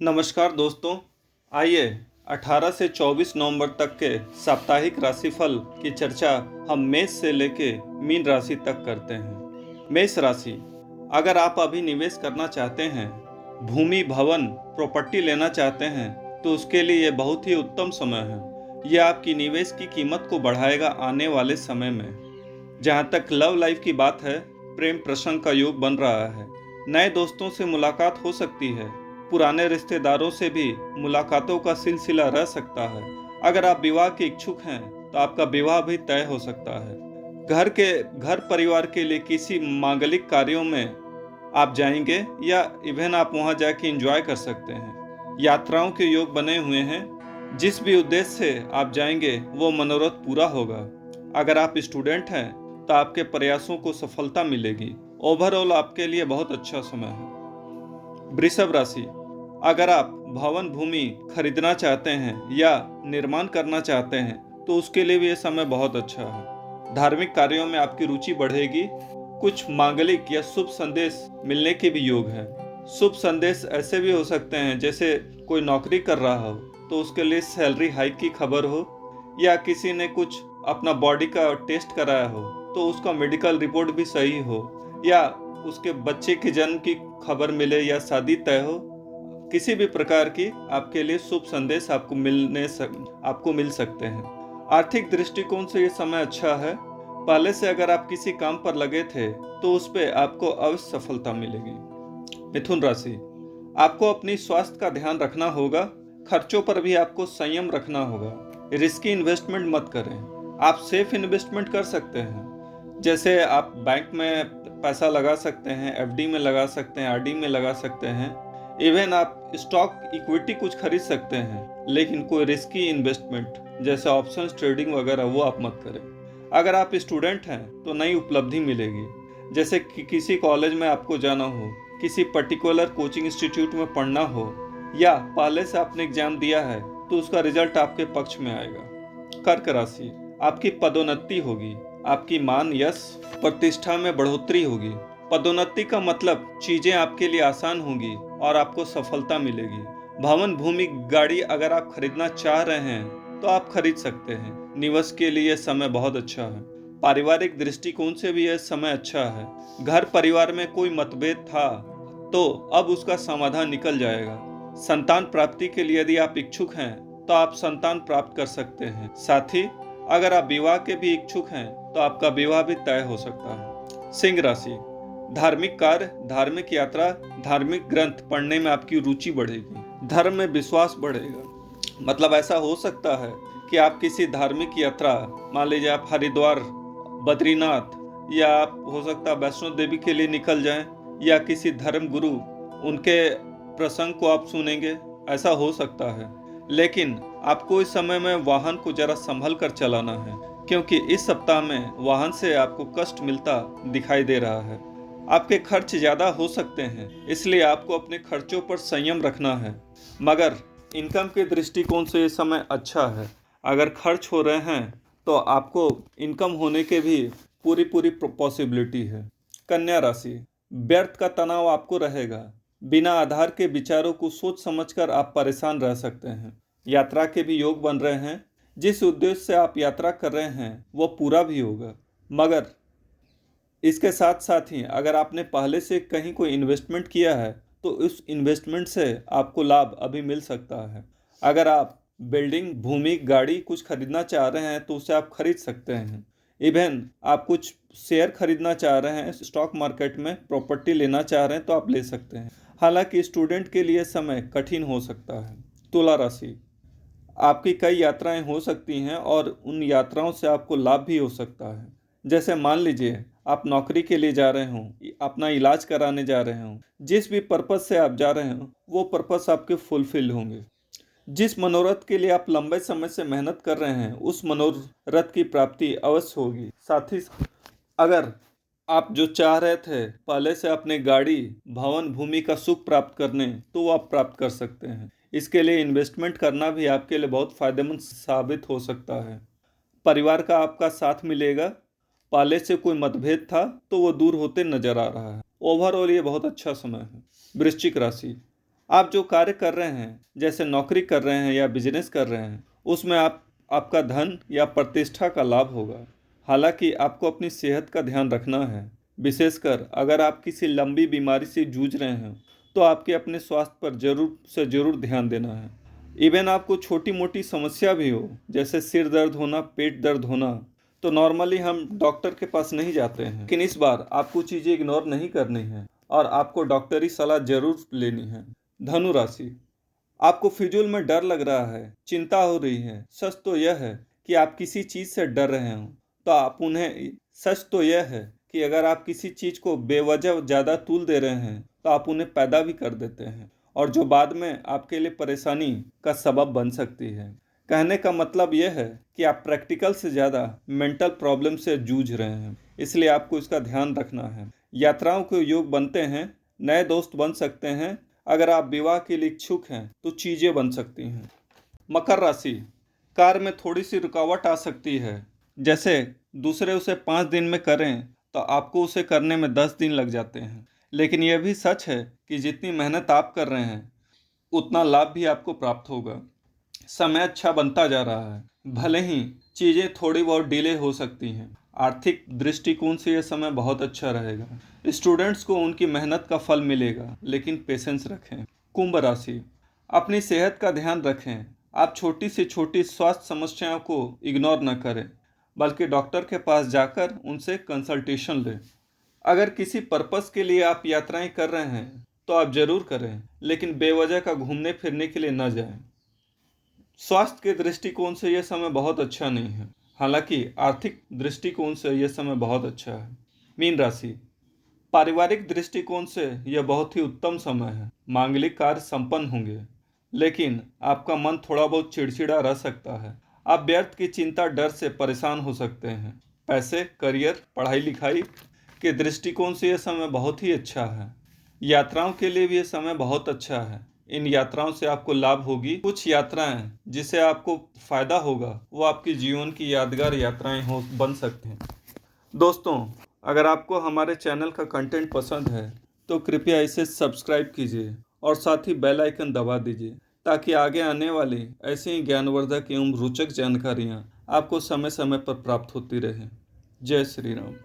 नमस्कार दोस्तों। आइए 18 से 24 नवंबर तक के साप्ताहिक राशिफल की चर्चा हम मेष से लेके मीन राशि तक करते हैं। मेष राशि, अगर आप अभी निवेश करना चाहते हैं, भूमि भवन प्रॉपर्टी लेना चाहते हैं तो उसके लिए ये बहुत ही उत्तम समय है। यह आपकी निवेश की कीमत को बढ़ाएगा आने वाले समय में। जहाँ तक लव लाइफ की बात है, प्रेम प्रसंग का योग बन रहा है। नए दोस्तों से मुलाकात हो सकती है। पुराने रिश्तेदारों से भी मुलाकातों का सिलसिला रह सकता है। अगर आप विवाह के इच्छुक हैं तो आपका विवाह भी तय हो सकता है। घर परिवार के लिए किसी मांगलिक कार्यों में आप जाएंगे या इवन आप वहां जाके एंजॉय कर सकते हैं। यात्राओं के योग बने हुए हैं। जिस भी उद्देश्य से आप जाएंगे वो मनोरथ पूरा होगा। अगर आप स्टूडेंट हैं तो आपके प्रयासों को सफलता मिलेगी। ओवरऑल आपके लिए बहुत अच्छा समय है। वृषभ राशि, अगर आप भवन भूमि खरीदना चाहते हैं या निर्माण करना चाहते हैं तो उसके लिए भी ये समय बहुत अच्छा है। धार्मिक कार्यों में आपकी रुचि बढ़ेगी। कुछ मांगलिक या शुभ संदेश मिलने के भी योग है। शुभ संदेश ऐसे भी हो सकते हैं जैसे कोई नौकरी कर रहा हो तो उसके लिए सैलरी हाइक की खबर हो, या किसी ने कुछ अपना बॉडी का टेस्ट कराया हो तो उसका मेडिकल रिपोर्ट भी सही हो, या उसके बच्चे के जन्म की खबर मिले, या शादी तय हो। किसी भी प्रकार की आपके लिए शुभ संदेश आपको मिल सकते हैं। आर्थिक दृष्टिकोण से ये समय अच्छा है। पहले से अगर आप किसी काम पर लगे थे तो उस पे आपको अवश्य सफलता मिलेगी। मिथुन राशि, आपको अपनी स्वास्थ्य का ध्यान रखना होगा। खर्चों पर भी आपको संयम रखना होगा। रिस्की इन्वेस्टमेंट मत करें। आप सेफ इन्वेस्टमेंट कर सकते हैं, जैसे आप बैंक में पैसा लगा सकते हैं, एफडी में लगा सकते हैं, आरडी में लगा सकते हैं। इवन आप स्टॉक इक्विटी कुछ खरीद सकते हैं, लेकिन कोई रिस्की इन्वेस्टमेंट जैसे ऑप्शंस ट्रेडिंग वगैरह वो आप मत करें। अगर आप स्टूडेंट हैं तो नई उपलब्धि मिलेगी, जैसे कि किसी कॉलेज में आपको जाना हो, किसी पर्टिकुलर कोचिंग इंस्टीट्यूट में पढ़ना हो, या पहले से आपने एग्जाम दिया है तो उसका रिजल्ट आपके पक्ष में आएगा। कर्क राशि, आपकी पदोन्नति होगी। आपकी मान यश प्रतिष्ठा में बढ़ोतरी होगी। पदोन्नति का मतलब चीजें आपके लिए आसान होंगी और आपको सफलता मिलेगी। भवन भूमि गाड़ी अगर आप खरीदना चाह रहे हैं तो आप खरीद सकते हैं। निवेश के लिए समय बहुत अच्छा है। पारिवारिक दृष्टिकोण से भी यह समय अच्छा है। घर परिवार में कोई मतभेद था तो अब उसका समाधान निकल जाएगा। संतान प्राप्ति के लिए यदि आप इच्छुक हैं तो आप संतान प्राप्त कर सकते हैं। साथ ही अगर आप विवाह के भी इच्छुक हैं तो आपका विवाह भी तय हो सकता है। सिंह राशि, धार्मिक कार्य, धार्मिक यात्रा, धार्मिक ग्रंथ पढ़ने में आपकी रुचि बढ़ेगी। धर्म में विश्वास बढ़ेगा। मतलब ऐसा हो सकता है कि आप किसी धार्मिक यात्रा, मान लीजिए आप हरिद्वार, बद्रीनाथ, या आप हो सकता है वैष्णो देवी के लिए निकल जाएं, या किसी धर्म गुरु उनके प्रसंग को आप सुनेंगे, ऐसा हो सकता है। लेकिन आपको इस समय में वाहन को जरा संभल कर चलाना है, क्योंकि इस सप्ताह में वाहन से आपको कष्ट मिलता दिखाई दे रहा है। आपके खर्च ज़्यादा हो सकते हैं, इसलिए आपको अपने खर्चों पर संयम रखना है। मगर इनकम के दृष्टिकोण से ये समय अच्छा है। अगर खर्च हो रहे हैं तो आपको इनकम होने के भी पूरी पॉसिबिलिटी है। कन्या राशि, व्यर्थ का तनाव आपको रहेगा। बिना आधार के विचारों को सोच समझकर आप परेशान रह सकते हैं। यात्रा के भी योग बन रहे हैं। जिस उद्देश्य से आप यात्रा कर रहे हैं वो पूरा भी होगा। मगर इसके साथ साथ ही अगर आपने पहले से कहीं कोई इन्वेस्टमेंट किया है तो उस इन्वेस्टमेंट से आपको लाभ अभी मिल सकता है। अगर आप बिल्डिंग, भूमि, गाड़ी कुछ खरीदना चाह रहे हैं तो उसे आप खरीद सकते हैं। इवन आप कुछ शेयर खरीदना चाह रहे हैं, स्टॉक मार्केट में प्रॉपर्टी लेना चाह रहे हैं तो आप ले सकते हैं। हालांकि स्टूडेंट के लिए समय कठिन हो सकता है। तुला राशि, आपकी कई यात्राएं हो सकती हैं और उन यात्राओं से आपको लाभ भी हो सकता है। जैसे मान लीजिए आप नौकरी के लिए जा रहे हों, अपना इलाज कराने जा रहे हों, जिस भी पर्पस से आप जा रहे हों वो पर्पस आपके फुलफिल होंगे। जिस मनोरथ के लिए आप लंबे समय से मेहनत कर रहे हैं उस मनोरथ की प्राप्ति अवश्य होगी। साथ ही अगर आप जो चाह रहे थे पहले से अपने गाड़ी, भवन भूमि का सुख प्राप्त करने, तो वो आप प्राप्त कर सकते हैं। इसके लिए इन्वेस्टमेंट करना भी आपके लिए बहुत फायदेमंद साबित हो सकता है। परिवार का आपका साथ मिलेगा। पहले से कोई मतभेद था तो वो दूर होते नजर आ रहा है। ओवरऑल ये बहुत अच्छा समय है। वृश्चिक राशि, आप जो कार्य कर रहे हैं, जैसे नौकरी कर रहे हैं या बिजनेस कर रहे हैं, उसमें आपका धन या प्रतिष्ठा का लाभ होगा। हालांकि आपको अपनी सेहत का ध्यान रखना है, विशेषकर अगर आप किसी लंबी बीमारी से जूझ रहे हैं तो आपके अपने स्वास्थ्य पर जरूर ध्यान देना है। इवन आपको छोटी मोटी समस्या भी हो, जैसे सिर दर्द होना, पेट दर्द होना, तो नॉर्मली हम डॉक्टर के पास नहीं जाते हैं, लेकिन इस बार आपको चीज़ें इग्नोर नहीं करनी है और आपको डॉक्टरी सलाह जरूर लेनी है। धनु राशि, आपको फिजूल में डर लग रहा है, चिंता हो रही है। सच तो यह है कि आप किसी चीज़ से डर रहे हो तो आप उन्हें सच तो यह है कि अगर आप किसी चीज़ को बेवजह ज़्यादा तूल दे रहे हैं तो आप उन्हें पैदा भी कर देते हैं, और जो बाद में आपके लिए परेशानी का सबब बन सकती है। कहने का मतलब यह है कि आप प्रैक्टिकल से ज़्यादा मेंटल प्रॉब्लम से जूझ रहे हैं, इसलिए आपको इसका ध्यान रखना है। यात्राओं के योग बनते हैं, नए दोस्त बन सकते हैं। अगर आप विवाह के लिए इच्छुक हैं तो चीज़ें बन सकती हैं। मकर राशि, कार्य में थोड़ी सी रुकावट आ सकती है, जैसे दूसरे उसे 5 दिन में करें तो आपको उसे करने में 10 दिन लग जाते हैं। लेकिन यह भी सच है कि जितनी मेहनत आप कर रहे हैं उतना लाभ भी आपको प्राप्त होगा। समय अच्छा बनता जा रहा है, भले ही चीज़ें थोड़ी बहुत डिले हो सकती हैं। आर्थिक दृष्टिकोण से यह समय बहुत अच्छा रहेगा। स्टूडेंट्स को उनकी मेहनत का फल मिलेगा, लेकिन पेशेंस रखें। कुंभ राशि, अपनी सेहत का ध्यान रखें। आप छोटी से छोटी स्वास्थ्य समस्याओं को इग्नोर न करें, बल्कि डॉक्टर के पास जाकर उनसे कंसल्टेशन लें। अगर किसी पर्पस के लिए आप यात्राएं कर रहे हैं तो आप जरूर करें, लेकिन बेवजह का घूमने फिरने के लिए न जाएं। स्वास्थ्य के दृष्टिकोण से यह समय बहुत अच्छा नहीं है, हालांकि आर्थिक दृष्टिकोण से यह समय बहुत अच्छा है। मीन राशि, पारिवारिक दृष्टिकोण से यह बहुत ही उत्तम समय है। मांगलिक कार्य संपन्न होंगे, लेकिन आपका मन थोड़ा बहुत चिड़चिड़ा रह सकता है। आप व्यर्थ की चिंता, डर से परेशान हो सकते हैं। पैसे, करियर, पढ़ाई लिखाई के दृष्टिकोण से यह समय बहुत ही अच्छा है। यात्राओं के लिए भी यह समय बहुत अच्छा है। इन यात्राओं से आपको लाभ होगी। कुछ यात्राएं जिससे आपको फायदा होगा वो आपके जीवन की यादगार यात्राएं बन सकते हैं। दोस्तों, अगर आपको हमारे चैनल का कंटेंट पसंद है तो कृपया इसे सब्सक्राइब कीजिए और साथ ही बेल आइकन दबा दीजिए, ताकि आगे आने वाली ऐसी ही ज्ञानवर्धक एवं रोचक जानकारियाँ आपको समय समय पर प्राप्त होती रहें। जय श्री राम।